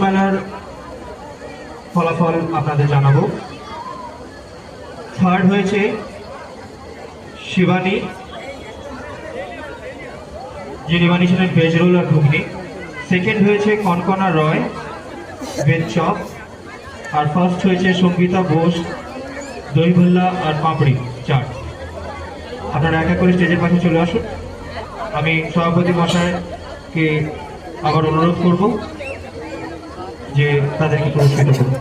মেলার ফলাফল আপনাদের জানাবো। থার্ড হয়েছে শিবানী, যিনি বানিয়েছিলেন ভেজ রোল আর ঘুগনি। সেকেন্ড হয়েছে কনকনা রয়, ভেজ চপ। আর ফার্স্ট হয়েছে সঙ্গীতা বোস, দই ভল্লা আর পাপড়ি চাট। আপনারা এক এক করে স্টেজের পাশে চলে আসুন। আমি সভাপতি মশাইকে আবার অনুরোধ করব যে তাদেরকে পুরস্কৃত করুন।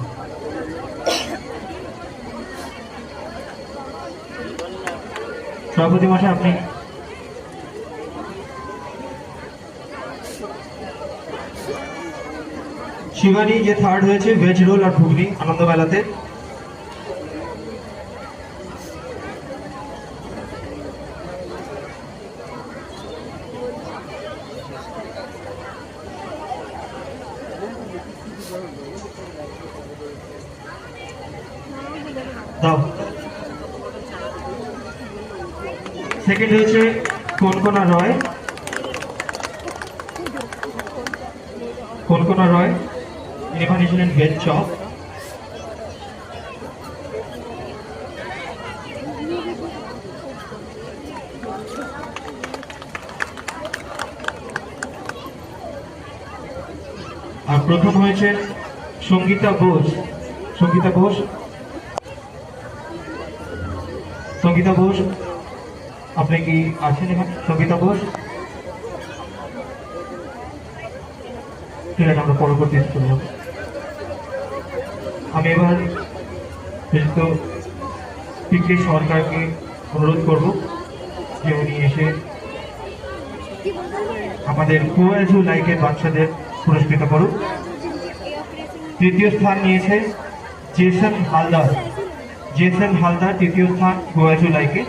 সভাপতি মশাই, আপনি শিবানী যে থার্ড হয়েছে ভেজ রোল আর ঘুগনি আনন্দ মেলাতে। সেকেন্ড হয়েছে কনকনা রয়, তিনি বানিয়েছিলেন ভেজ চপ। আর প্রথম হয়েছে সঙ্গীতা বোস। আপনি কি আছেন এখানে? সঙ্গীতা বোস, ঠিক আছে, আমরা পরবর্তী চলে যাব। আমি এবার পিকে সরকারকে অনুরোধ করব যে উনি এসে আমাদের কোয়াজু লাইকের বাচ্চাদের পুরস্কৃত করুন। তৃতীয় স্থান নিয়েছে জেসন হালদার, তৃতীয় স্থান কোয়াজু লাইকে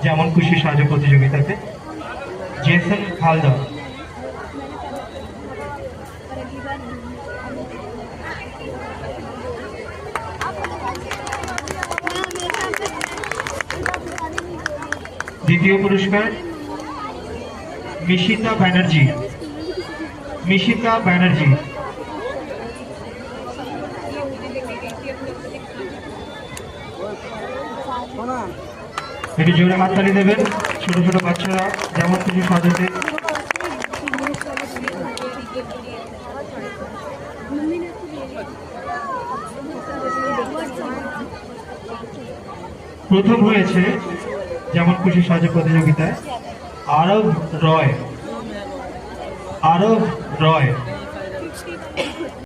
যেমন খুশি সাহায্য প্রতিযোগিতাতে। জেসন হালদার। দ্বিতীয় পুরস্কার মিশিতা ব্যানার্জি। একটু জোরে হাততালি দেবেন। ছোট ছোট বাচ্চারা যেমন কিছু সাজাতে। প্রথম হয়েছে যেমন খুশি সাজা প্রতিযোগিতায় আরব রয়।